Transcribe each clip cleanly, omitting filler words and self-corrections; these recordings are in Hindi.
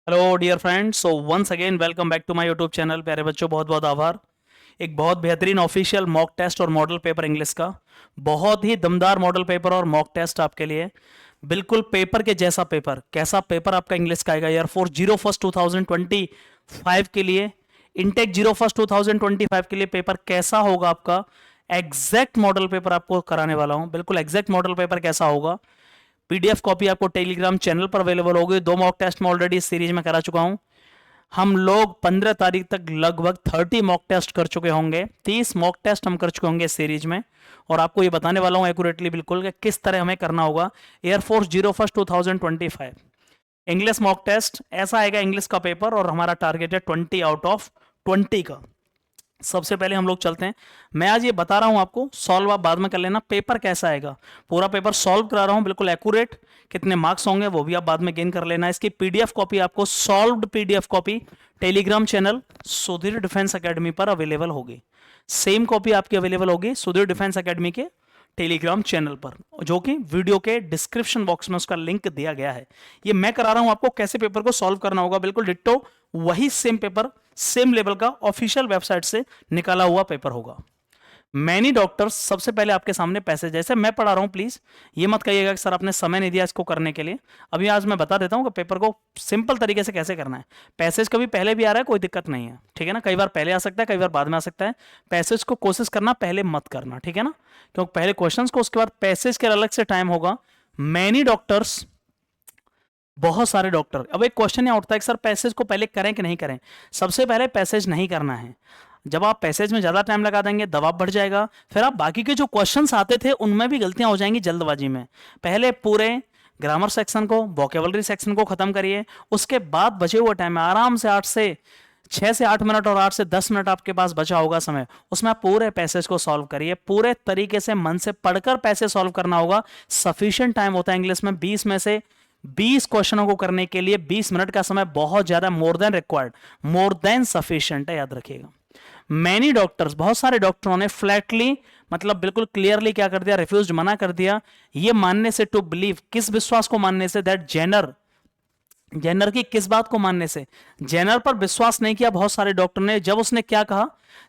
Hello dear friends, so once again welcome back to my YouTube channel. प्यारे बच्चों, बहुत बहुत आभार। एक बहुत बेहतरीन ऑफिशियल मॉक टेस्ट और मॉडल पेपर इंग्लिश का, बहुत ही दमदार मॉडल पेपर और मॉक टेस्ट आपके लिए। बिल्कुल पेपर के जैसा पेपर। कैसा पेपर आपका इंग्लिश का आएगा एयरफोर्स 01 2025 के लिए, इनटेक 01 2025 के लिए पेपर कैसा होगा आपका। एग्जैक्ट मॉडल पेपर आपको कराने वाला हूं। बिल्कुल एग्जैक्ट मॉडल पेपर कैसा होगा, पीडीएफ कॉपी आपको टेलीग्राम चैनल पर अवेलेबल होगी। 2 मॉक टेस्ट में ऑलरेडी इस सीरीज में करा चुका हूं। हम लोग 15 तारीख तक लगभग 30 मॉक टेस्ट कर चुके होंगे। 30 मॉक टेस्ट हम कर चुके होंगे इस सीरीज में, और आपको ये बताने वाला हूं एक्यूरेटली बिल्कुल कि किस तरह हमें करना होगा एयरफोर्स 01 2025 इंग्लिश मॉक टेस्ट। ऐसा आएगा इंग्लिश का पेपर, और हमारा टारगेट है 20 आउट ऑफ 20 का। सबसे पहले हम लोग चलते हैं। मैं आज ये बता रहा हूं आपको, सॉल्व आप बाद में कर लेना। पेपर कैसा आएगा, पूरा पेपर सॉल्व करा रहा हूं, बिल्कुल एक्यूरेट। कितने मार्क्स होंगे वो भी आप बाद में गेन कर लेना। इसकी पीडीएफ कॉपी आपको, solved PDF copy Telegram channel Sudhir defence academy पर अवेलेबल होगी। सेम कॉपी आपकी अवेलेबल होगी सुधीर डिफेंस एकेडमी के टेलीग्राम चैनल पर, जो कि वीडियो के डिस्क्रिप्शन बॉक्स में उसका लिंक दिया गया है। ये मैं करा रहा हूं आपको कैसे पेपर को सॉल्व करना होगा, बिल्कुल डिट्टो वही सेम पेपर, सेम लेवल का ऑफिशियल वेबसाइट से निकाला हुआ पेपर होगा। मैनी डॉक्टर्स, सबसे पहले आपके सामने पैसेज जैसे मैं पढ़ा रहा हूं, प्लीज ये मत कहिएगा कि सर आपने समय नहीं दिया इसको करने के लिए। अभी आज मैं बता देता हूं कि पेपर को सिंपल तरीके से कैसे करना है। पैसेज कभी पहले भी आ रहा है, कोई दिक्कत नहीं है, ठीक है ना। कई बार पहले आ सकता है, कई बार बाद में आ सकता है। पैसेज को कोशिश करना पहले मत करना, ठीक है ना, क्योंकि पहले क्वेश्चंस को, उसके बाद पैसेज के अलग से टाइम होगा। मैनी डॉक्टर्स, बहुत सारे डॉक्टर। अब एक क्वेश्चन यहां उठता है कि सर पैसेज को पहले करें कि नहीं करें। सबसे पहले पैसेज नहीं करना है। जब आप पैसेज में ज्यादा टाइम लगा देंगे, दबाव बढ़ जाएगा, फिर आप बाकी के जो क्वेश्चंस आते थे उनमें भी गलतियां हो जाएंगी जल्दबाजी में। पहले पूरे ग्रामर सेक्शन को, वोकेबलरी सेक्शन को खत्म करिए, उसके बाद बचे हुए टाइम में आराम से 6 से 8 मिनट और 8 से 10 मिनट आपके पास बचा होगा समय, उसमें आप पूरे पैसेज को सॉल्व करिए। पूरे तरीके से मन से पढ़कर पैसेज सॉल्व करना होगा। सफिशिएंट टाइम होता है इंग्लिश में 20 में से 20 क्वेश्चनों को करने के लिए 20 मिनट का समय बहुत ज्यादा, more than required, more than sufficient है, याद रखिएगा। मैनी डॉक्टर्स, बहुत सारे डॉक्टरों ने फ्लैटली, मतलब बिल्कुल क्लियरली क्या कर दिया, रिफ्यूज, मना कर दिया ये मानने से, टू बिलीव, किस विश्वास को मानने से, दैट जेनर, जेनर की किस बात को मानने से, जेनर पर विश्वास नहीं किया बहुत सारे डॉक्टर ने। जब उसने क्या कहा,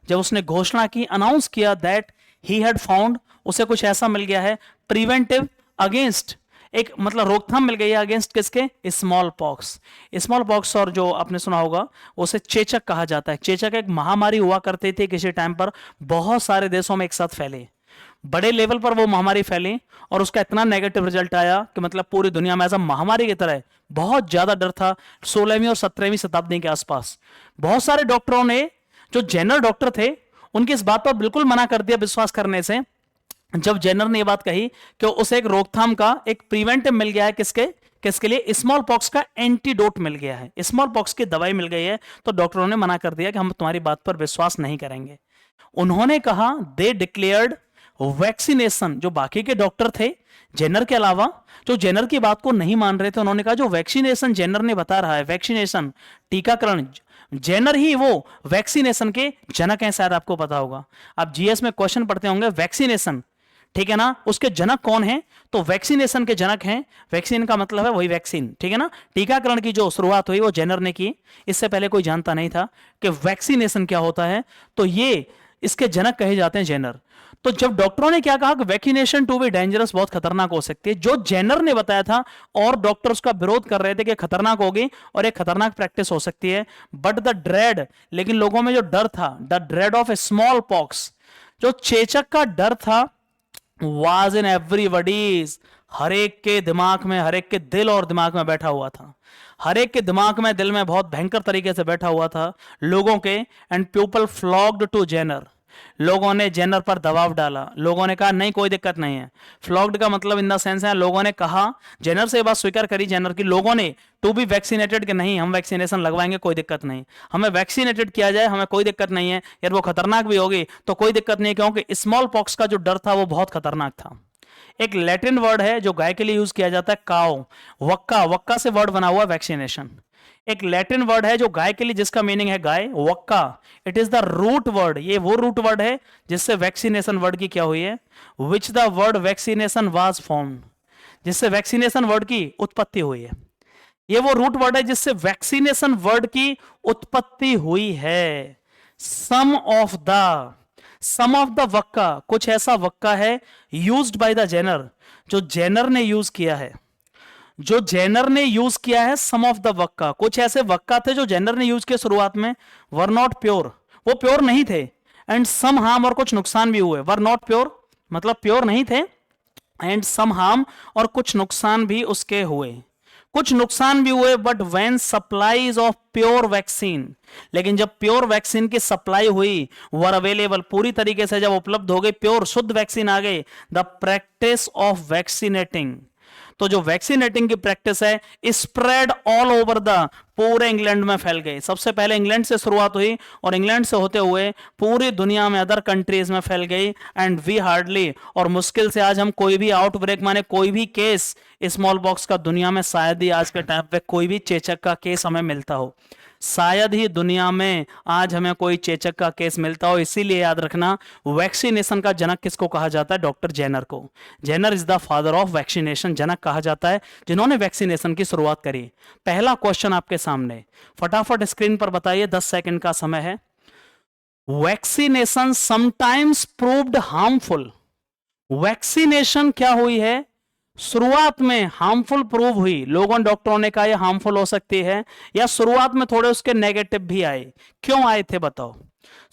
जब उसने घोषणा की, अनाउंस किया दैट ही हैड फाउंड, उसे कुछ ऐसा मिल गया है प्रिवेंटिव अगेंस्ट, एक मतलब रोकथाम मिल गई है अगेंस्ट किसके, स्मॉल पॉक्स। स्मॉल पॉक्स, और जो आपने सुना होगा उसे चेचक कहा जाता है। चेचक एक महामारी हुआ करती थी किसी टाइम पर, बहुत सारे देशों में एक साथ फैले, बड़े लेवल पर वो महामारी फैली, और उसका इतना नेगेटिव रिजल्ट आया कि मतलब पूरी दुनिया में ऐसा महामारी की तरह बहुत ज्यादा डर था। 16वीं और 17वीं शताब्दी के आसपास बहुत सारे डॉक्टरों ने, जो जनरल डॉक्टर थे, उनकी इस बात पर बिल्कुल मना कर दिया विश्वास करने से। जब जेनर ने यह बात कही कि उसे एक रोकथाम का, एक प्रिवेंटिव मिल गया है, किसके किसके लिए, स्मॉल पॉक्स का एंटीडोट मिल गया है, स्मॉल पॉक्स की दवाई मिल गई है, तो डॉक्टरों ने मना कर दिया कि हम तुम्हारी बात पर विश्वास नहीं करेंगे। उन्होंने कहा, दे डिक्लेयर्ड वैक्सीनेशन, जो बाकी के डॉक्टर थे जेनर के अलावा, जो जेनर की बात को नहीं मान रहे थे, उन्होंने कहा जो वैक्सीनेशन जेनर ने बता रहा है, वैक्सीनेशन, टीकाकरण, जेनर ही वो वैक्सीनेशन के जनक हैं। शायद आपको पता होगा, आप जीएस में क्वेश्चन पढ़ते होंगे, वैक्सीनेशन, ठीक है ना, उसके जनक कौन है, तो वैक्सीनेशन के जनक हैं। वैक्सीन का मतलब है वही वैक्सीन, ठीक है ना। टीकाकरण की जो शुरुआत हुई वो जेनर ने की, इससे पहले कोई जानता नहीं था कि वैक्सीनेशन क्या होता है, तो ये इसके जनक कहे जाते हैं जेनर। तो जब डॉक्टरों ने क्या कहा कि वैक्सीनेशन टू बी डेंजरस, बहुत खतरनाक हो सकती है, जो जेनर ने बताया था, और डॉक्टर उसका विरोध कर रहे थे कि खतरनाक होगी और एक खतरनाक प्रैक्टिस हो सकती है, बट द ड्रेड, लेकिन लोगों में जो डर था, the dread of A small pox, जो चेचक का डर था, वाज इन एवरीबॉडीज, हर एक के दिमाग में, हर एक के दिल और दिमाग में बैठा हुआ था, हर एक के दिमाग में, दिल में बहुत भयंकर तरीके से बैठा हुआ था लोगों के। एंड पीपल फ्लॉग्ड टू जेनर, लोगों ने जेनर पर दबाव डाला, लोगों ने कहा नहीं कोई दिक्कत नहीं है। फ्लॉग्ड का मतलब इन द सेंस है, लोगों ने कहा, जेनर से बात स्वीकार करी जेनर की, लोगों ने, टू बी वैक्सीनेटेड, कि नहीं हम वैक्सीनेशन लगवाएंगे, कोई दिक्कत नहीं, हमें वैक्सीनेटेड किया जाए, हमें कोई दिक्कत नहीं है, यार वो खतरनाक भी होगी तो कोई दिक्कत नहीं, क्योंकि स्मॉल पॉक्स का जो डर था वो बहुत खतरनाक था। एक लैटिन वर्ड है जो गाय के लिए यूज किया जाता है, काओ, वक्का, वक्का से वर्ड बना हुआ वैक्सीनेशन। एक लैटिन वर्ड है जो गाय के लिए, जिसका मीनिंग है गाय, वक्का, it is the root word, ये वो रूट वर्ड है जिससे वैक्सीनेशन वर्ड की क्या हुई है, which the word vaccination was formed, जिससे वैक्सीनेशन वर्ड की उत्पत्ति हुई है। ये वो रूट वर्ड है जिससे वैक्सीनेशन वर्ड की उत्पत्ति हुई है। सम ऑफ द वक्का, कुछ ऐसा वक्का है यूज्ड बाय द जेनर, जो जेनर ने यूज किया है, जो जेनर ने यूज किया है। सम ऑफ द वक्का, कुछ ऐसे वक्का थे जो जेनर ने यूज किए शुरुआत में, वर नॉट प्योर, वो प्योर नहीं थे। एंड सम हार्म, और कुछ नुकसान भी हुए। वर नॉट प्योर मतलब प्योर नहीं थे, एंड सम हार्म और कुछ नुकसान भी उसके हुए, कुछ नुकसान भी हुए। But when supplies of pure vaccine, लेकिन जब प्योर वैक्सीन की सप्लाई हुई, वर अवेलेबल, पूरी तरीके से जब उपलब्ध हो गई, प्योर शुद्ध वैक्सीन आ गई, द प्रैक्टिस ऑफ वैक्सीनेटिंग, तो जो वैक्सीनेटिंग की प्रैक्टिस है स्प्रेड ऑल ओवर द, पूरे इंग्लैंड में फैल गई। सबसे पहले इंग्लैंड से शुरुआत हुई और इंग्लैंड से होते हुए पूरी दुनिया में अदर कंट्रीज में फैल गई। एंड वी हार्डली, और मुश्किल से आज हम कोई भी आउटब्रेक माने कोई भी केस स्मॉल पॉक्स का दुनिया में, शायद ही आज के टाइम पे कोई भी चेचक का केस हमें मिलता हो, शायद ही दुनिया में आज हमें कोई चेचक का केस मिलता हो। इसीलिए याद रखना, वैक्सीनेशन का जनक किसको कहा जाता है? डॉक्टर जेनर को। Jenner is the father of vaccination, जनक कहा जाता है जिन्होंने वैक्सीनेशन की शुरुआत करी। पहला क्वेश्चन आपके सामने, फटाफट स्क्रीन पर बताइए, 10 सेकंड का समय है। Vaccination sometimes proved harmful, vaccination क्या हुई है? शुरुआत में हार्मफुल प्रूव हुई, लोगों डॉक्टरों ने कहा ये हार्मफुल हो सकती है, या शुरुआत में थोड़े उसके नेगेटिव भी आए। क्यों आए थे बताओ?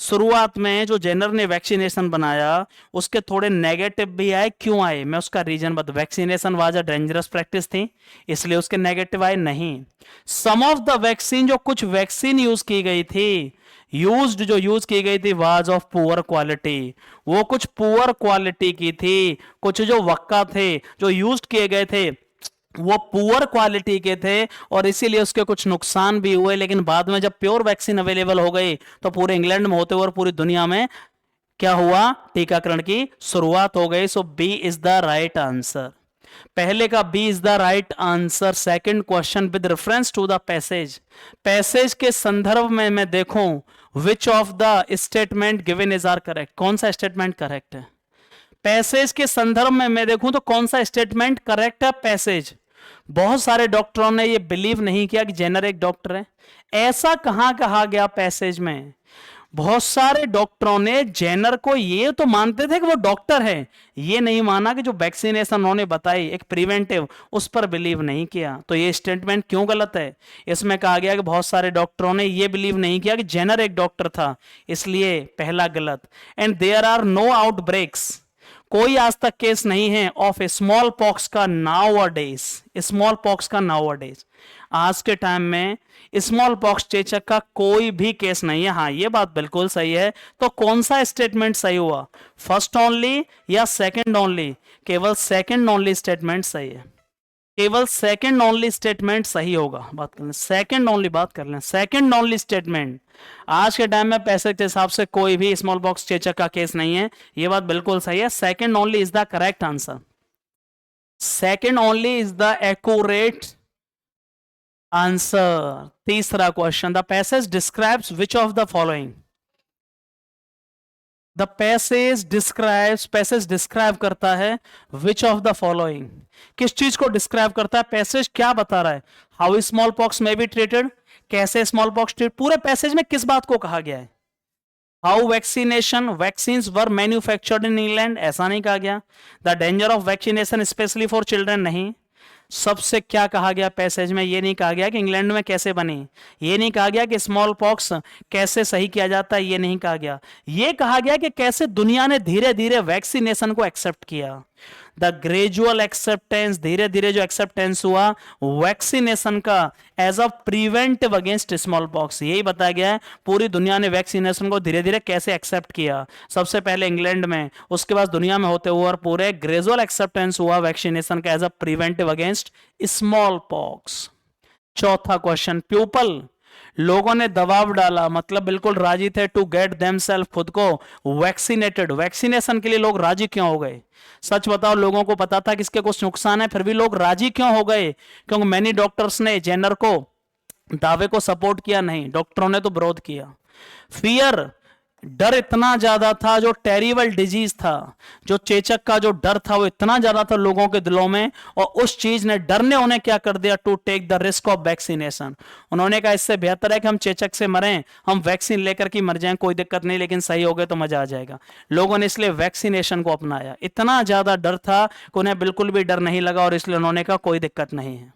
शुरुआत में जो जेनर ने वैक्सीनेशन बनाया उसके थोड़े नेगेटिव भी आए, क्यों आए? मैं उसका रीजन बता। Vaccination was a dangerous practice थी इसलिए उसके नेगेटिव आए? नहीं। सम ऑफ द वैक्सीन, जो कुछ वैक्सीन यूज की गई थी, जो यूज की गई थी वाज ऑफ पुअर क्वालिटी, वो कुछ पुअर क्वालिटी की थी। कुछ जो वक्का थे जो यूज किए गए थे वो पुअर क्वालिटी के थे और इसीलिए उसके कुछ नुकसान भी हुए। लेकिन बाद में जब प्योर वैक्सीन अवेलेबल हो गई तो पूरे इंग्लैंड में होते हुए और पूरी दुनिया में क्या हुआ? टीकाकरण की शुरुआत हो गई। So B is the right answer. पहले का B is the right answer. Second question, with reference to the passage, passage के संदर्भ में मैं देखूं which of the statement given is are correct, कौन सा स्टेटमेंट करेक्ट है? पैसेज के संदर्भ में मैं देखूं तो कौन सा स्टेटमेंट करेक्ट है? पैसेज। बहुत सारे डॉक्टरों ने ये बिलीव नहीं किया कि जेनर एक डॉक्टर है। ऐसा कहां कहा गया पैसेज में? बहुत सारे डॉक्टरों ने जेनर को ये तो मानते थे कि वो डॉक्टर है, ये नहीं माना कि जो वैक्सीनेशन उन्होंने बताई एक प्रिवेंटिव, उस पर बिलीव नहीं किया। तो ये स्टेटमेंट क्यों गलत है? इसमें कहा गया कि बहुत सारे डॉक्टरों ने ये बिलीव नहीं किया कि जेनर एक डॉक्टर था, इसलिए पहला गलत। And there are no outbreaks, कोई आज तक केस नहीं है ऑफ स्मॉल पॉक्स का नाउअडेज, स्मॉल पॉक्स का नाउअडेज, आज के टाइम में स्मॉल पॉक्स चेचक का कोई भी केस नहीं है। हाँ, ये बात बिल्कुल सही है। तो कौन सा स्टेटमेंट सही हुआ? फर्स्ट ओनली या सेकंड ओनली? केवल सेकंड ओनली स्टेटमेंट सही है, केवल सेकंड ओनली स्टेटमेंट सही होगा। बात कर लें, सेकंड ओनली बात कर लें, सेकंड ओनली स्टेटमेंट। आज के टाइम में पैसे के हिसाब से कोई भी स्मॉल बॉक्स चेचक का केस नहीं है, ये बात बिल्कुल सही है। Second only is the correct answer. Second only is the accurate answer. तीसरा question, the passage describes which of the following, the passage describe करता है विच ऑफ द फॉलोइंग, किस चीज को डिस्क्राइब करता है? पैसेज क्या बता रहा है? हाउ स्मॉल पॉक्स में बी ट्रीटेड, कैसे स्मॉल पॉक्स ट्रीट, पूरे पैसेज में किस बात को कहा गया है? How vaccines were manufactured in England, ऐसा नहीं कहा गया। The danger of vaccination specially for children, नहीं। सबसे क्या कहा गया पैसेज में? ये नहीं कहा गया कि इंग्लैंड में कैसे बनी, ये नहीं कहा गया कि स्मॉल पॉक्स कैसे सही किया जाता है, ये नहीं कहा गया। ये कहा गया कि कैसे दुनिया ने धीरे धीरे वैक्सीनेशन को एक्सेप्ट किया। द ग्रेजुअल एक्सेप्टेंस, धीरे धीरे जो एक्सेप्टेंस हुआ वैक्सीनेशन का as a preventive against smallpox, यही बताया गया है। पूरी दुनिया ने वैक्सीनेशन को धीरे धीरे कैसे एक्सेप्ट किया, सबसे पहले इंग्लैंड में, उसके बाद दुनिया में होते हुए और पूरे ग्रेजुअल एक्सेप्टेंस हुआ वैक्सीनेशन का as a preventive against smallpox. चौथा क्वेश्चन, पीपल, लोगों ने दबाव डाला, मतलब बिल्कुल राजी थे, टू गेट देमसेल्फ, खुद को वैक्सीनेटेड, वैक्सीनेशन के लिए लोग राजी क्यों हो गए? सच बताओ, लोगों को पता था कि इसके कुछ नुकसान है, फिर भी लोग राजी क्यों हो गए? क्योंकि मैनी डॉक्टर्स ने जेनर को दावे को सपोर्ट किया? नहीं, डॉक्टरों ने तो विरोध किया। फियर, डर इतना ज्यादा था, जो टेरिबल डिजीज था, जो चेचक का जो डर था वो इतना ज्यादा था लोगों के दिलों में, और उस चीज ने, डर ने उन्हें क्या कर दिया, to take the risk of vaccination. उन्होंने कहा इससे बेहतर है कि हम चेचक से मरें, हम वैक्सीन लेकर के मर जाएं, कोई दिक्कत नहीं, लेकिन सही हो गए तो मजा आ जाएगा। लोगों ने इसलिए वैक्सीनेशन को अपनाया। इतना ज्यादा डर था कि उन्हें बिल्कुल भी डर नहीं लगा, और इसलिए उन्होंने कहा कोई दिक्कत नहीं है।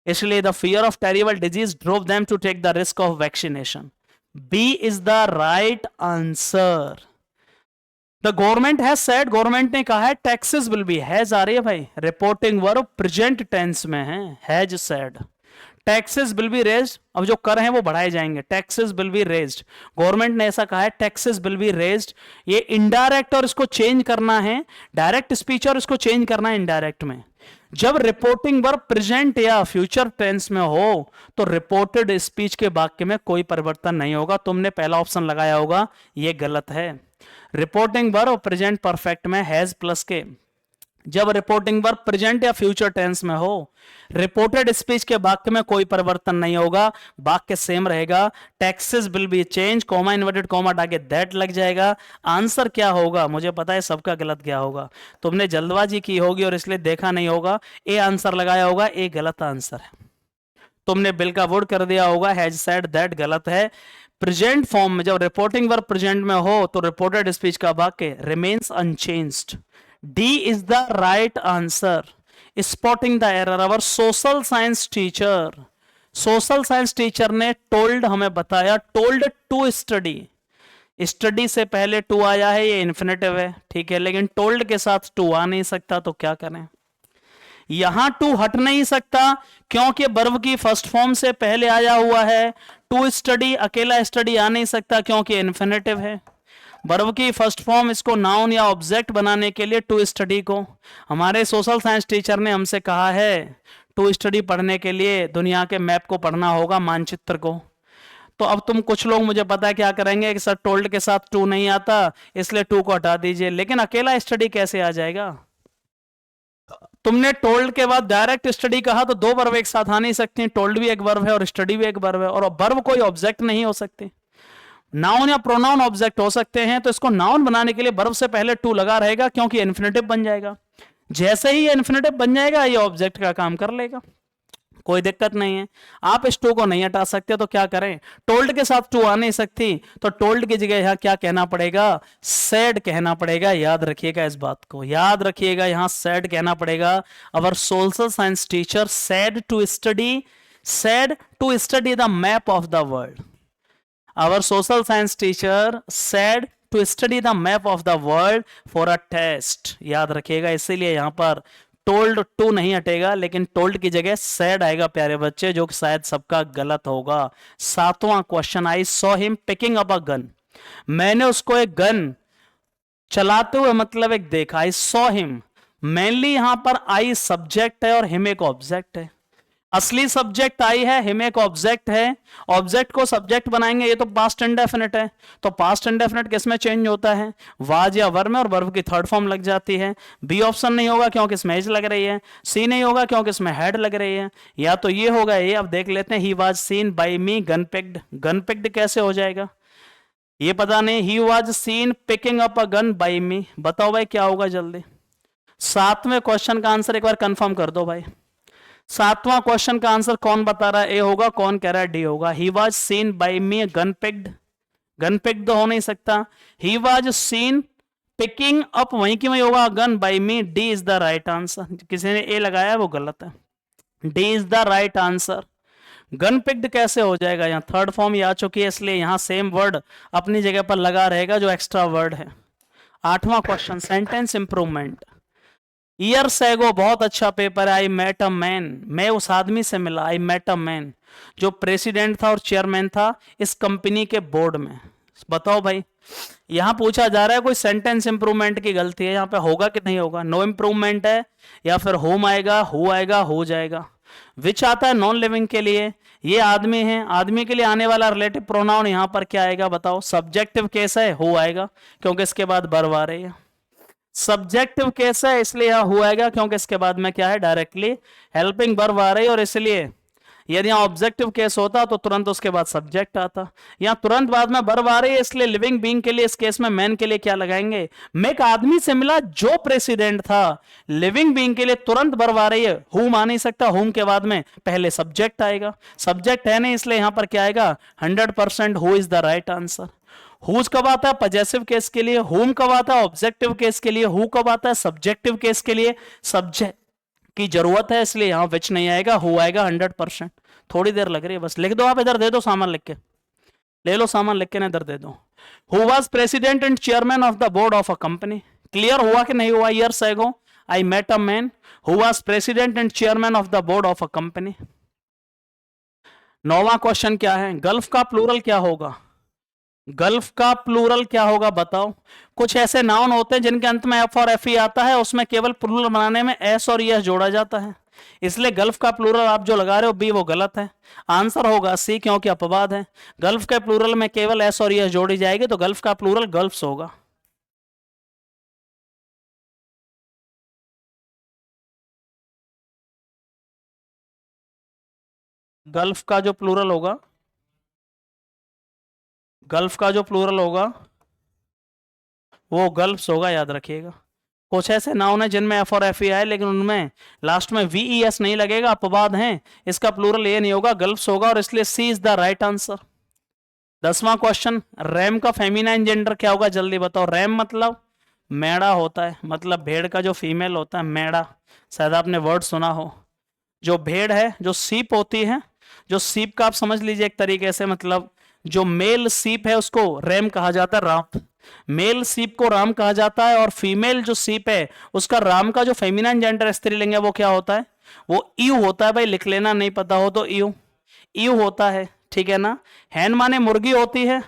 इसलिए the fear of terrible disease drove them to take the risk of vaccination. B is the right answer. The government has said, government ने कहा है taxes will be, हैज आ रही है भाई, रिपोर्टिंग वर्ब प्रेजेंट टेंस में है, has said taxes will be raised। अब जो कर हैं वो बढ़ाए जाएंगे, taxes will be raised, government ने ऐसा कहा है, taxes will be raised। ये इनडायरेक्ट और इसको चेंज करना है डायरेक्ट स्पीच, और इसको चेंज करना है इनडायरेक्ट में। जब रिपोर्टिंग वर्ब प्रेजेंट या फ्यूचर टेंस में हो तो रिपोर्टेड स्पीच के वाक्य में कोई परिवर्तन नहीं होगा। तुमने पहला ऑप्शन लगाया होगा, यह गलत है। रिपोर्टिंग वर्ब प्रेजेंट परफेक्ट में हैज प्लस के, जब रिपोर्टिंग वर्ब प्रेजेंट या फ्यूचर टेंस में हो, रिपोर्टेड स्पीच के वाक्य में कोई परिवर्तन नहीं होगा, वाक्य सेम रहेगा। Taxes will be change, comma inverted comma हटा के दैट लग जाएगा। आंसर क्या होगा, मुझे पता है सबका गलत क्या होगा, तुमने जल्दबाजी की होगी और इसलिए देखा नहीं होगा। ए आंसर लगाया होगा, ए गलत आंसर है। तुमने बिल का वुड कर दिया होगा, हैज सेड दैट गलत है। प्रेजेंट फॉर्म में जब रिपोर्टिंग वर्ब प्रेजेंट में हो तो रिपोर्टेड स्पीच का वाक्य remains unchanged. D is the right answer. Spotting the error. Our social science teacher ने told हमें बताया, told to study। स्टडी से पहले टू आया है, ये इन्फिनेटिव है, ठीक है, लेकिन टोल्ड के साथ टू आ नहीं सकता, तो क्या करें। यहां टू हट नहीं सकता क्योंकि वर्ब की फर्स्ट फॉर्म से पहले आया हुआ है। टू स्टडी, अकेला स्टडी आ नहीं सकता क्योंकि इन्फिनेटिव है। वर्ब की फर्स्ट फॉर्म इसको नाउन या ऑब्जेक्ट बनाने के लिए टू स्टडी को, हमारे सोशल साइंस टीचर ने हमसे कहा है टू स्टडी पढ़ने के लिए दुनिया के मैप को पढ़ना होगा, मानचित्र को। तो अब तुम कुछ लोग, मुझे पता है क्या करेंगे कि सर टोल्ड के साथ टू नहीं आता इसलिए टू को हटा दीजिए, लेकिन अकेला स्टडी कैसे आ जाएगा। तुमने टोल्ड के बाद डायरेक्ट स्टडी कहा तो दो वर्ब एक साथ आ नहीं सकती, टोल्ड भी एक वर्ब है और स्टडी भी एक वर्ब है, और वर्ब कोई ऑब्जेक्ट नहीं हो सकते। नाउन या प्रोनाउन ऑब्जेक्ट हो सकते हैं, तो इसको नाउन बनाने के लिए वर्ब से पहले टू लगा रहेगा क्योंकि इन्फिनेटिव बन जाएगा। जैसे ही ये इन्फिनेटिव बन जाएगा ये ऑब्जेक्ट का काम कर लेगा, कोई दिक्कत नहीं है। आप इस टू को नहीं हटा सकते तो क्या करें, टोल्ड के साथ टू आ नहीं सकती तो टोल्ड की जगह यहां क्या कहना पड़ेगा, सेड कहना पड़ेगा। याद रखिएगा इस बात को, याद रखिएगा, यहां सेड कहना पड़ेगा। Our social science teacher said to study the map of the world. Our social science teacher said to study the map of the world for a test। याद रखिएगा, इसीलिए यहां पर told to नहीं हटेगा, लेकिन told की जगह said आएगा प्यारे बच्चे, जो कि शायद सबका गलत होगा। 7वां question, I saw him picking up a gun। मैंने उसको एक गन चलाते हुए मतलब एक देखा। I saw him, मेनली यहां पर I सब्जेक्ट है और him एक ऑब्जेक्ट है। असली सब्जेक्ट आई है, हिम एक ऑब्जेक्ट है, ऑब्जेक्ट को सब्जेक्ट बनाएंगे, ये तो पास्ट इंडेफिनिट है। तो पास्ट इंडेफिनिट किस में चेंज होता है, वाज या वर में, और वर्ब की थर्ड फॉर्म लग जाती है। बी ऑप्शन नहीं होगा क्योंकि इसमें एज लग रही है, सी नहीं होगा क्योंकि इसमें हेड लग रही है, या तो ये होगा ये। अब देख लेते हैं, he was seen by me gun picked. Gun picked कैसे हो जाएगा ये पता नहीं। He was seen picking up a gun by me, बताओ भाई क्या होगा जल्दी। 7वें क्वेश्चन का आंसर एक बार कंफर्म कर दो भाई। 7वां क्वेश्चन का आंसर कौन बता रहा है, ए होगा, कौन कह रहा है डी होगा। He was seen by me gun picked, gun picked तो हो नहीं सकता। He was seen picking up, वहीं की वहीं होगा, gun by me. D is the right answer. किसी ने ए लगाया है वो गलत है, D is the right answer. Gun picked कैसे हो जाएगा, यहाँ थर्ड फॉर्म ही आ चुकी है, इसलिए यहाँ सेम वर्ड अपनी जगह पर लगा रहेगा जो एक्स्ट्रा वर्ड है। 8वां question, sentence improvement. Years ago, बहुत अच्छा पेपर है। आई मेट अ मैन, मैं उस आदमी से मिला। आई मेट अ मैन, जो प्रेसिडेंट था और चेयरमैन था इस कंपनी के बोर्ड में। बताओ भाई, यहां पूछा जा रहा है कोई सेंटेंस इंप्रूवमेंट की गलती है, यहां पे होगा कि नहीं होगा। नो इंप्रूवमेंट है, या फिर होम आएगा, हु आएगा, हो जाएगा। विच आता है नॉन लिविंग के लिए, ये आदमी है, आदमी के लिए आने वाला रिलेटिव प्रोनाउन यहां पर क्या आएगा बताओ। सब्जेक्टिव केस है, हो आएगा क्योंकि इसके बाद वर्ब आ रही है। सब्जेक्टिव केस है इसलिए यहां हुआ आएगा क्योंकि इसके बाद में क्या है, डायरेक्टली हेल्पिंग वर्ब आ रही है, और इसलिए यदि यहाँ ऑब्जेक्टिव केस होता तो तुरंत उसके बाद सब्जेक्ट आता, यहाँ तुरंत बाद में वर्ब आ रही है, इसलिए लिविंग बीइंग के लिए इस केस में मैन के लिए क्या लगाएंगे, मैं एक आदमी से मिला जो प्रेसिडेंट था। लिविंग बीइंग के लिए तुरंत वर्ब आ रही है, हुम आ नहीं सकता, हुम के बाद में पहले सब्जेक्ट आएगा, सब्जेक्ट है नहीं, इसलिए यहां पर क्या आएगा 100% who is the right answer. Whose कब आता है पजेसिव केस के लिए, हुम कब आता है ऑब्जेक्टिव केस के लिए, हु कब आता है सब्जेक्टिव केस के लिए, सब्जेक्ट की जरूरत है, इसलिए यहां विच नहीं आएगा, हु आएगा 100%। थोड़ी देर लग रही है, बस लिख दो आप, इधर दे दो सामान लिख के, ले लो सामान लिख के ना इधर दे दो। Who was president and chairman of the board of a company, clear हुआ कि नहीं हुआ, years ago I met a man who was president and chairman of the board of a company. नौवां क्वेश्चन क्या है, गल्फ का प्लूरल क्या होगा, गल्फ का प्लूरल क्या होगा बताओ। कुछ ऐसे नाउन होते हैं जिनके अंत में एफ और एफ ई आता है, उसमें केवल प्लूरल बनाने में एस और एस जोड़ा जाता है, इसलिए गल्फ का प्लूरल आप जो लगा रहे हो बी वो गलत है, आंसर होगा सी क्योंकि अपवाद है। गल्फ के प्लूरल में केवल एस और एस जोड़ी जाएगी, तो गल्फ का प्लूरल गल्फ्स होगा। गल्फ का जो प्लूरल होगा, गल्फ का जो प्लूरल होगा वो गल्फ्स होगा, याद रखिएगा। कुछ ऐसे नाउन है जिनमें एफ और एफ ई आए लेकिन उनमें लास्ट में वी ई एस नहीं लगेगा, अपवाद हैं, इसका प्लूरल ये नहीं होगा, गल्फ्स होगा, और इसलिए C is the right answer. 10वां क्वेश्चन, रैम का फेमिनाइन जेंडर क्या होगा, जल्दी बताओ। रैम मतलब मेड़ा होता है, मतलब भेड़ का जो फीमेल होता है मेड़ा, शायद आपने वर्ड सुना हो। जो भेड़ है, जो सीप होती है, जो सीप का आप समझ लीजिए एक तरीके से, मतलब जो मेल सीप है उसको रैम कहा जाता है, राम, मेल सीप को राम कहा जाता है, और फीमेल जो सीप है उसका राम का जो फेमिनाइन जेंडर स्त्रीलिंग है वो क्या होता है, वो ईव होता है। भाई लिख लेना, नहीं पता हो तो ईव, ईव होता है, ठीक है ना। हैन माने मुर्गी होती है,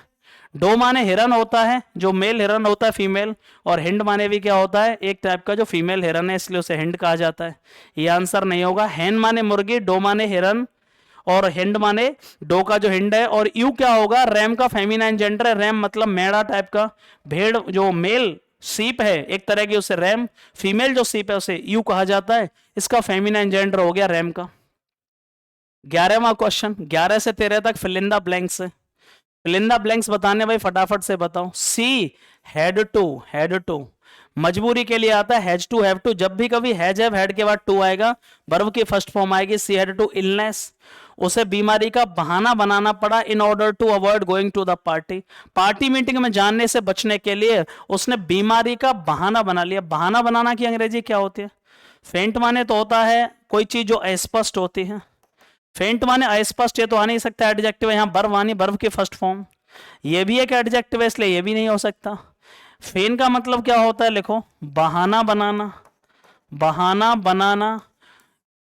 डो माने हिरन होता है, जो मेल हिरन होता है फीमेल, और हिंड माने भी क्या होता है, एक टाइप का जो फीमेल हिरन है, इसलिए उसे हिंड कहा जाता है। ये आंसर नहीं होगा, हैन माने मुर्गी, डो माने हिरन, और हिंड माने डो का जो हिंड है, और यू क्या होगा, रैम का फेमिनाइन जेंडर है, रैम मतलब मेड़ा टाइप का, भेड़ जो मेल सीप है एक तरह की उसे रैम, फीमेल जो सीप है उसे यू कहा जाता है, इसका फेमिनाइन जेंडर हो गया रैम का। 11वां क्वेश्चन, 11 से 13 तक फिल इन द ब्लैंक्स है, फिल इन द ब्लैंक्स बताने भाई फटाफट से बताओ। सी हैड टू मजबूरी के लिए आता है, हैज टू हैव टू, जब भी कभी हैज हैव हैड के बाद टू आएगा वर्ब की फर्स्ट फॉर्म आएगी। सी हैड टू इलनेस, उसे बीमारी का बहाना बनाना पड़ा, in order to avoid going to the party, party meeting में जाने से बचने के लिए उसने बीमारी का बहाना बना लिया। बहाना बनाना की अंग्रेजी क्या होती है, फेंट माने तो होता है कोई चीज जो अस्पष्ट होती है, फेंट माने अस्पष्ट, ये तो आ नहीं सकता एडजेक्टिव है, यहाँ बर्व मानी बर्व की फर्स्ट फॉर्म, ये भी एक एडजेक्टिव है इसलिए ये भी नहीं हो सकता। फेन का मतलब क्या होता है, लिखो बहाना बनाना, बहाना बनाना,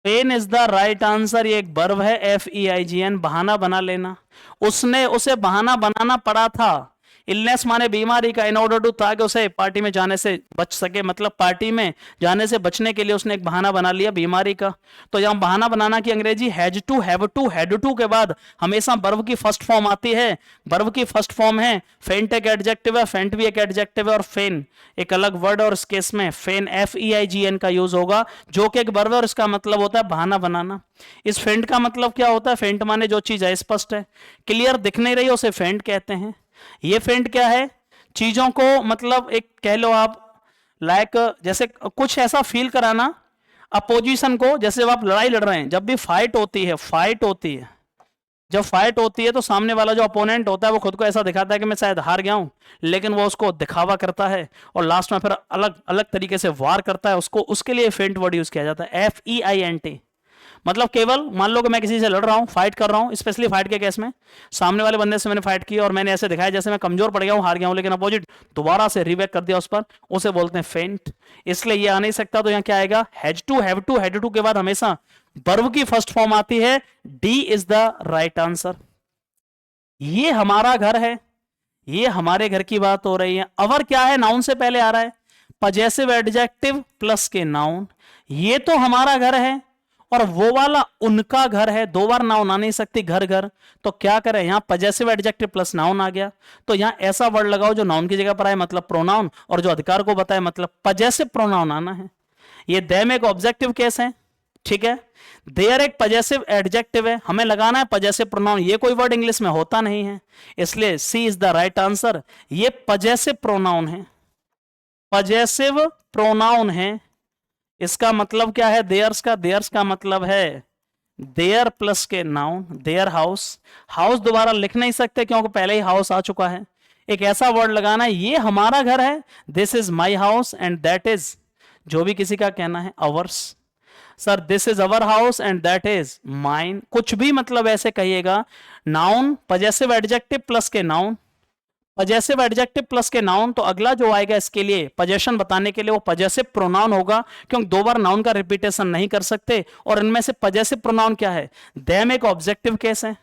फेन इज द राइट आंसर, ये एक वर्ब है, एफ ई आई जी एन, बहाना बना लेना। उसने, उसे बहाना बनाना पड़ा था, इलनेस माने बीमारी का, इन ऑर्डर टू, ताकि उसे पार्टी में जाने से बच सके, मतलब पार्टी में जाने से बचने के लिए उसने एक बहाना बना लिया बीमारी का। तो यहां बहाना बनाना की अंग्रेजी has to, have to, had to के बाद हमेशा वर्ब की फर्स्ट फॉर्म आती है, वर्ब की फर्स्ट फॉर्म है, फेंट एक एडजेक्टिव है, फेंट भी एक एडजेक्टिव है, और फेन एक अलग वर्ड, और इस केस में फेन एफ ई आई जी एन का यूज होगा, जो कि एक वर्ब है और इसका मतलब होता है बहाना बनाना। इस फेंट का मतलब क्या होता है, फेंट माने जो चीज अस्पष्ट है, क्लियर दिख नहीं रही, उसे फेंट कहते हैं। ये फेंट क्या है, चीजों को मतलब एक कह लो आप, लाइक जैसे कुछ ऐसा फील कराना अपोजिशन को, जैसे आप लड़ाई लड़ रहे हैं, जब भी फाइट होती है, फाइट होती है, जब फाइट होती है तो सामने वाला जो अपोनेंट होता है वो खुद को ऐसा दिखाता है कि मैं शायद हार गया हूं, लेकिन वो उसको दिखावा करता है और लास्ट में फिर अलग अलग तरीके से वार करता है उसको, उसके लिए फेंट वर्ड यूज किया जाता है, F E I N T. मतलब केवल मान लो कि मैं किसी से लड़ रहा हूं, फाइट कर रहा हूं, स्पेशली फाइट के केस में सामने वाले बंदे से मैंने फाइट की और मैंने ऐसे दिखाया जैसे मैं कमजोर पड़ गया हूं, हार गया हूं, लेकिन अपोजिट दोबारा से रिबैक कर दिया उस पर, उसे बोलते हैं फेंट। इसलिए ये आ नहीं सकता, तो यहां क्या आएगा, has to, have to, had to के बाद हमेशा वर्ब की फर्स्ट फॉर्म आती है, D is the right answer. ये हमारा घर है, ये हमारे घर की बात हो रही है। अवर क्या है, नाउन से पहले आ रहा है, पजेसिव एडजेक्टिव प्लस के नाउन, ये तो हमारा घर है और वो वाला उनका घर है, दो बार नाउन आ नहीं सकती, घर घर, तो क्या करें, यहां पजेसिव एडजेक्टिव प्लस नाउन आ गया, तो यहां ऐसा वर्ड लगाओ जो नाउन की जगह पर आए, मतलब प्रोनाउन, और जो अधिकार को बताए मतलब पजेसिव प्रोनाउन आना है। ये देम एक ऑब्जेक्टिव केस है, ठीक है। देयर एक पजेसिव एडजेक्टिव है, हमें लगाना है पजेसिव प्रोनाउन, ये कोई वर्ड इंग्लिश में होता नहीं है, इसलिए C is the right answer. ये पजेसिव प्रोनाउन है, पजेसिव प्रोनाउन है। इसका मतलब क्या है देयर्स का? देयर्स का मतलब है देयर प्लस के नाउन, देयर हाउस। हाउस दोबारा लिख नहीं सकते क्योंकि पहले ही हाउस आ चुका है। एक ऐसा वर्ड लगाना है, ये हमारा घर है, this is my house, and that is, जो भी किसी का कहना है, ours. Sir this is our house and that is mine, कुछ भी मतलब ऐसे कहिएगा। नाउन पजेसिव एडजेक्टिव प्लस के नाउन, पजेसिव एडजेक्टिव प्लस के नाउन, तो अगला जो आएगा इसके लिए पजेशन बताने के लिए वो पजेसिव प्रोनाउन होगा, क्योंकि दो बार नाउन का रिपीटेशन नहीं कर सकते। और इनमें से पजेसिव प्रोनाउन क्या है? देम एक ऑब्जेक्टिव केस है,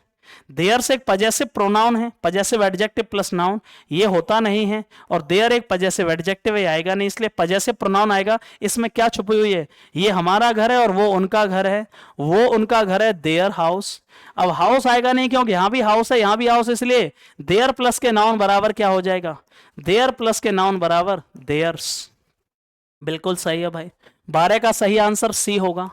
देयर से एक पजेसिव प्रोनाउन है, पजेसिव एडजेक्टिव प्लस नाउन, ये होता नहीं है। और देयर एक पजेसिव एडजेक्टिव है, आएगा नहीं, इसलिए पजेसिव प्रोनाउन आएगा। इसमें क्या छुपी हुई है? ये हमारा घर है और वो उनका घर है, वो उनका घर है, देयर हाउस। अब हाउस आएगा नहीं क्योंकि यहां भी हाउस है, यहां भी हाउस, इसलिए देयर प्लस के नाउन बराबर क्या हो जाएगा? देयर प्लस के नाउन बराबर देयर्स। बिल्कुल सही है भाई, 12 का सही आंसर सी होगा।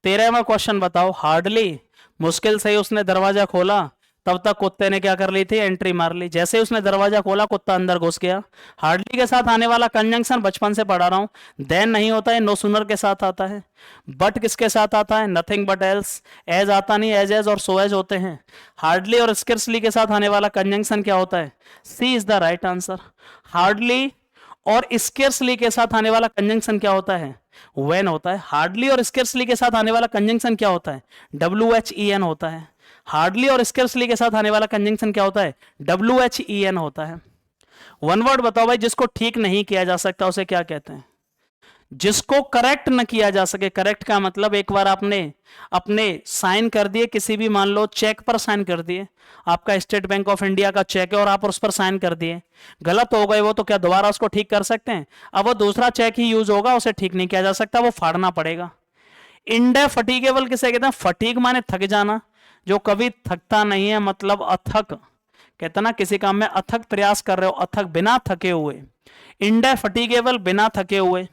13वां क्वेश्चन बताओ। हार्डली, मुश्किल से ही उसने दरवाजा खोला, तब तक कुत्ते ने क्या कर ली थी? एंट्री मार ली। जैसे ही उसने दरवाजा खोला कुत्ता अंदर घुस गया। हार्डली के साथ आने वाला कंजंक्शन बचपन से पढ़ा रहा हूं, देन नहीं होता है, नो सूनर के साथ आता है। बट किसके साथ आता है? Nothing but else. एज आता नहीं, एज एज और सो एज होते हैं। हार्डली और स्किर्सली के साथ आने वाला कंजंक्शन क्या होता है? C is the right answer. Hardly और स्केर्सली के साथ आने वाला कंजंक्शन क्या होता है? व्हेन होता है। हार्डली और स्केर्सली के साथ आने वाला कंजंक्शन क्या होता है? WHEN होता है। हार्डली और स्केर्सली के साथ आने वाला कंजंक्शन क्या होता है? WHEN होता है। वन वर्ड बताओ भाई, जिसको ठीक नहीं किया जा सकता उसे क्या कहते हैं? जिसको करेक्ट न किया जा सके। करेक्ट का मतलब एक बार आपने अपने साइन कर दिए, किसी भी मान लो चेक पर साइन कर दिए, आपका स्टेट बैंक ऑफ इंडिया का चेक है और आप उस पर साइन कर दिए, गलत हो गए वो, तो क्या दोबारा उसको ठीक कर सकते हैं? अब वो दूसरा चेक ही यूज होगा, उसे ठीक नहीं किया जा सकता, वो फाड़ना पड़ेगा। इंडेफटिगेबल किसे कहते हैं? फटीग माने थक जाना, जो कभी थकता नहीं है, मतलब अथक, कहते ना किसी काम में अथक प्रयास कर रहे हो, अथक बिना थके हुए। इंडेफटिगेबल बिना थके हुए।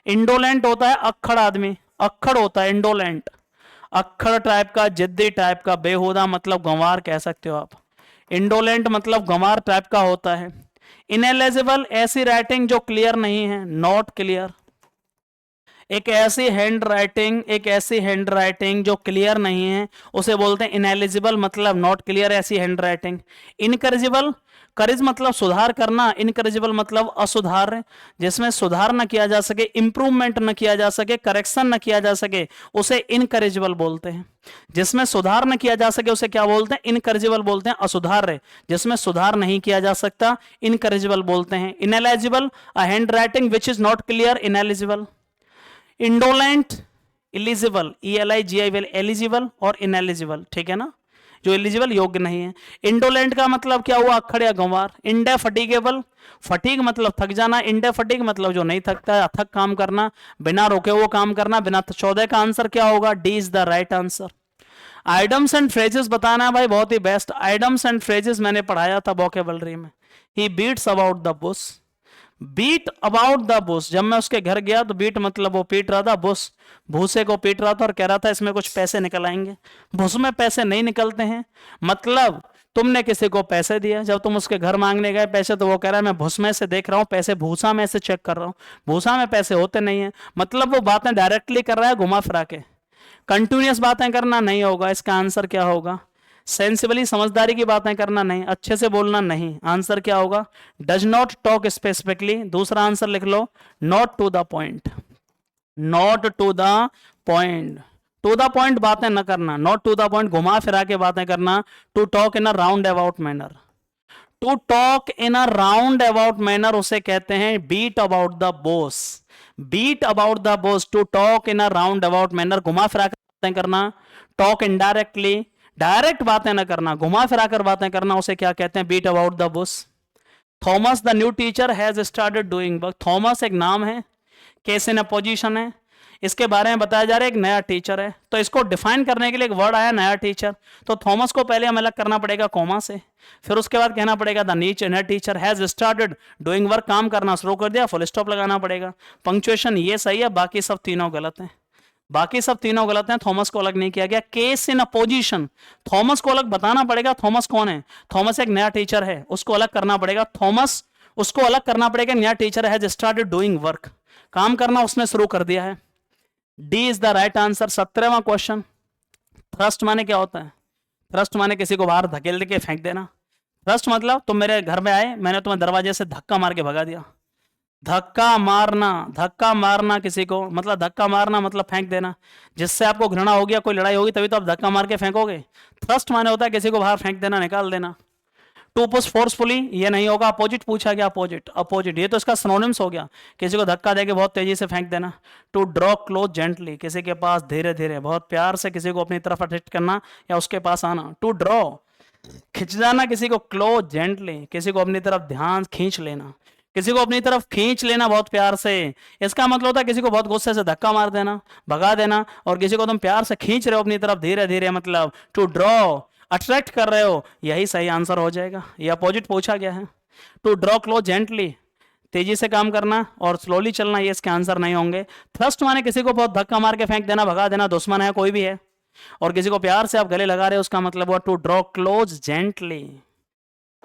इंडोलेंट होता है अक्खड़ आदमी, अक्खड़ होता है इंडोलेंट, अक्खड़ टाइप का, जिद्दी टाइप का, बेहुदा मतलब गंवार कह सकते हो आप। इंडोलेंट मतलब गंवार टाइप का होता है। इनएलिजिबल ऐसी राइटिंग जो क्लियर नहीं है, नॉट क्लियर। एक ऐसी हैंड राइटिंग जो क्लियर नहीं है उसे बोलते हैं इनएलिजिबल, मतलब नॉट क्लियर ऐसी हैंड राइटिंग। इनकरेजिबल, करेज मतलब सुधार करना, इनकरेजिबल मतलब असुधार, जिसमें सुधार न किया जा सके, इंप्रूवमेंट न किया जा सके, करेक्शन न किया जा सके, उसे इनकरेजिबल बोलते हैं। जिसमें सुधार न किया जा सके उसे क्या बोलते हैं? इनकरेजिबल बोलते हैं। असुधार्य, जिसमें सुधार नहीं किया जा सकता, इनकरेजिबल बोलते हैं। Ineligible, a hand writing which is not clear, ineligible. Indolent, eligible, ELIGIBL, eligible और इनएलिजिबल, ठीक है ना, जो एलिजिबल योग्य नहीं है। इंडोलेंट का मतलब क्या हुआ? अक्खड़ या गंवार। इंडेफटिगेबल, फटीग मतलब थक जाना, इंडेफटिग मतलब जो नहीं थकता है, अथक काम करना, बिना रोके वो काम करना, बिना। 14 का आंसर क्या होगा? D is the right answer. Idioms and phrases बताना है भाई, बहुत ही बेस्ट। आइडम्स एंड फ्रेजेस मैंने पढ़ाया था वोकेबलरी में। He beats about the bush, beat about the bush, जब मैं उसके घर गया तो बीट मतलब वो पीट रहा था, बुश भूसे को पीट रहा था और कह रहा था इसमें कुछ पैसे निकल आएंगे। भूस में पैसे नहीं निकलते हैं, मतलब तुमने किसी को पैसे दिए, जब तुम उसके घर मांगने गए पैसे तो वो कह रहा है मैं भूस में से देख रहा हूँ पैसे, भूसा में से चेक कर रहा हूँ, भूसा में पैसे होते नहीं है। मतलब वो बातें डायरेक्टली कर रहा है घुमा फिरा के, कंटिन्यूअस बातें करना नहीं होगा। इसका आंसर क्या होगा? सेंसिबली, समझदारी की बातें करना नहीं, अच्छे से बोलना नहीं। आंसर क्या होगा? Does not talk specifically. दूसरा आंसर लिख लो, not to the point, not to the point. To the point बातें न करना, नॉट टू द पॉइंट घुमा फिरा के बातें करना। To talk in a roundabout manner, to talk in a roundabout manner उसे कहते हैं beat about the boss. Beat about the boss, to talk in a roundabout manner, घुमा फिरा कर बातें करना। टॉक इनडायरेक्टली, डायरेक्ट बातें ना करना, घुमा फिरा कर बातें करना, उसे क्या कहते हैं? Beat about the bush. Thomas the new teacher has started doing work. Thomas एक नाम है, केस इन अ पोजीशन है, इसके बारे में बताया जा रहा है एक नया टीचर है, तो इसको डिफाइन करने के लिए एक वर्ड आया नया टीचर, तो थॉमस को पहले हमें अलग करना पड़ेगा कॉमा से, फिर उसके बाद कहना पड़ेगा द नया teacher has started doing work, काम करना शुरू कर दिया, फुल स्टॉप लगाना पड़ेगा। पंक्चुएशन ये सही है, बाकी सब तीनों गलत हैं। बाकी सब तीनों गलत हैं, थॉमस को अलग नहीं किया गया। केस इन अपोजिशन, थॉमस को अलग बताना पड़ेगा। थॉमस कौन है? थॉमस एक नया टीचर है, उसको अलग करना पड़ेगा। थॉमस, उसको अलग करना पड़ेगा। नया टीचर है, स्टार्टेड डूइंग वर्क, काम करना उसने शुरू कर दिया है। D is the right answer. 17वां क्वेश्चन, थ्रस्ट माने क्या होता है? थ्रस्ट माने किसी को बाहर धकेल के फेंक देना। थ्रस्ट मतलब तुम मेरे घर में आए, मैंने तुम्हें दरवाजे से धक्का मार के भगा दिया। धक्का मारना, धक्का मारना किसी को, मतलब धक्का मारना मतलब फेंक देना। जिससे आपको घृणा हो गया, कोई लड़ाई होगी, तभी तो आप धक्का मार के फेंकोगे। थ्रस्ट माने होता है किसी को बाहर फेंक देना, निकाल देना। टू पुश फोर्सफुली, ये नहीं होगा। अपोजिट पूछा गया, अपोजिट, अपोजिट, ये तो इसका सिनोनिम्स हो गया। किसी को धक्का देके बहुत तेजी से फेंक देना। टू ड्रॉ क्लोज जेंटली, किसी के पास धीरे धीरे बहुत प्यार से किसी को अपनी तरफ अट्रैक्ट करना या उसके पास आना। टू ड्रॉ, खिंच जाना किसी को। क्लोज जेंटली, किसी को अपनी तरफ ध्यान खींच लेना, किसी को अपनी तरफ खींच लेना बहुत प्यार से। इसका मतलब होता है किसी को बहुत गुस्से से धक्का मार देना, भगा देना। और किसी को तुम प्यार से खींच रहे हो अपनी तरफ धीरे धीरे, मतलब टू ड्रॉ, अट्रैक्ट कर रहे हो, यही सही आंसर हो जाएगा। ये अपोजिट पूछा गया है। टू ड्रॉ क्लोज जेंटली, तेजी से काम करना, और स्लोली चलना, ये इसके आंसर नहीं होंगे। थ्रस्ट माने किसी को बहुत धक्का मार के फेंक देना, भगा देना, दुश्मन है कोई भी है, और किसी को प्यार से आप गले लगा रहे हो, उसका मतलब हुआ to draw close gently.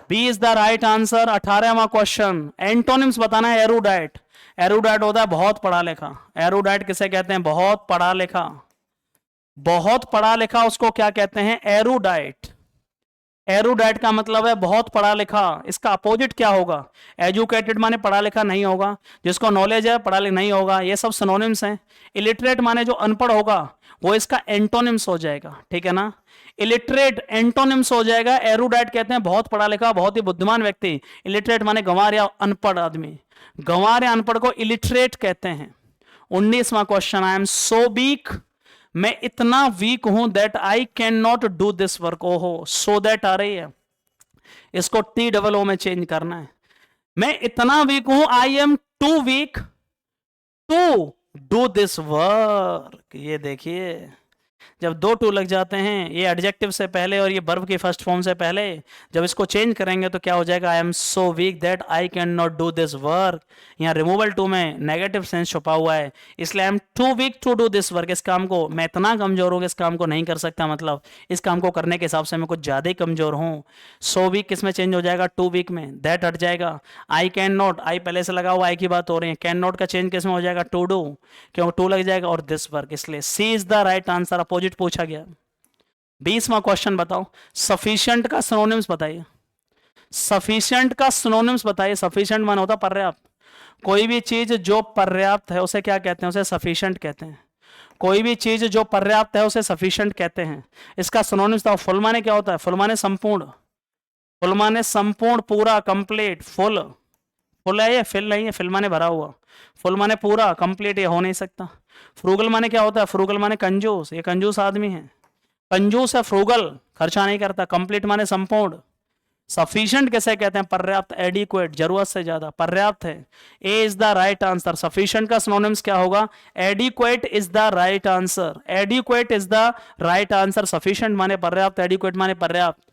B is the right answer. 18वां क्वेश्चन, एंटोनिम्स बताना है। एरुडाइट, एरुडाइट होता है बहुत पढ़ा लिखा। एरुडाइट किसे कहते हैं? बहुत पढ़ा लिखा, बहुत पढ़ा लिखा, उसको क्या कहते हैं? एरुडाइट। एरुडाइट का मतलब है बहुत पढ़ा लिखा। इसका अपोजिट क्या होगा? एजुकेटेड माने पढ़ा लिखा नहीं होगा, जिसको नॉलेज है पढ़ा लिखा नहीं होगा, ये सब सिनोनिम्स हैं। इलिटरेट माने जो अनपढ़ होगा, वो इसका एंटोनिम्स हो जाएगा, ठीक है ना। इलिटरेट एंटोनिम्स हो जाएगा। एरुडाइट कहते हैं बहुत पढ़ा लिखा, बहुत ही बुद्धिमान व्यक्ति। इलिटरेट माने गंवार या अनपढ़ आदमी। गंवार या अनपढ़ को इलिटरेट कहते हैं। 19वां question, I am so weak, मैं इतना वीक हूं, that I can not do this work. ओहो, सो दैट आ रही है, इसको TOO में चेंज करना है। मैं इतना वीक हूं, I am too weak to do this work. ये देखिए, जब दो टू लग जाते हैं, ये एडजेक्टिव से पहले और ये वर्ब की फर्स्ट फॉर्म से पहले, जब इसको चेंज करेंगे तो क्या हो जाएगा? I am so weak that I can not do this work. यहाँ रिमूवल टू में नेगेटिव सेंस छुपा हुआ है, इसलिए I am too weak to do this work. इस काम को, मैं इतना कमजोर हूँ कि इस काम को नहीं कर सकता, मतलब इस काम को करने के हिसाब से मैं कुछ ज्यादा ही कमजोर हूँ। सो वीक किस में चेंज हो जाएगा? टू वीक में। दैट हट जाएगा। आई कैन नॉट, आई पहले से लगा हुआ, आई की बात हो रही है। कैन नॉट का चेंज किस में हो जाएगा? टू डू, क्यों टू लग जाएगा, और दिस वर्क, इसलिए C is the right answer. Opposite पूछा गया। 20वां क्वेश्चन बताओ, सफिशिएंट का सिनोनिम्स बताइए। सफिशिएंट का सिनोनिम्स बताइए। सफिशिएंट माने होता पर्याप्त। कोई भी चीज जो पर्याप्त है उसे क्या कहते हैं? उसे सफिशिएंट कहते हैं। कोई भी चीज जो पर्याप्त है उसे सफिशिएंट कहते हैं। इसका सिनोनिम्स बताओ। फुल माने क्या होता है? फुल माने संपूर्ण, फुल माने संपूर्ण, पूरा, कंप्लीट। फुल, फुल है ये, फिल नहीं है। फिल माने भरा हुआ, फुल माने पूरा, कंप्लीट ये हो नहीं सकता। फ्रूगल माने क्या होता है? फ्रूगल माने कंजूस, ये कंजूस आदमी है। कंजूस है फ्रूगल, खर्चा नहीं करता। कंप्लीट माने संपूर्ण। सफिशिएंट कैसे कहते हैं? पर्याप्त, एडिक्वेट, जरूरत से ज्यादा, पर्याप्त है। A is the right answer. Sufficient का सिनोनिम्स क्या होगा? Adequate is the right answer. Adequate is the right answer. Sufficient माने पर्याप्त, एडिक्वेट माने पर्याप्त,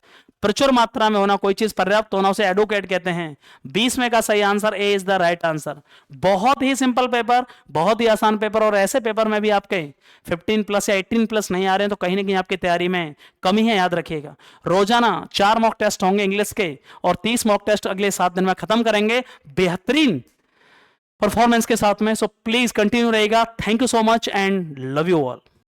प्रचुर मात्रा में होना, कोई चीज पर्याप्त होना, उसे एडुकेट कहते हैं। 20 में का सही answer A is the right answer. बहुत ही सिंपल पेपर, बहुत ही आसान पेपर, और ऐसे पेपर में भी आपके 15+ या 18+ नहीं आ रहे हैं तो कहीं ना कहीं आपकी तैयारी में कमी है, याद रखिएगा। रोजाना 4 मॉक टेस्ट होंगे इंग्लिश के, और 30 मॉक टेस्ट अगले 7 दिन में खत्म करेंगे बेहतरीन परफॉर्मेंस के साथ में। सो प्लीज कंटिन्यू रहेगा। Thank you so much and love you all.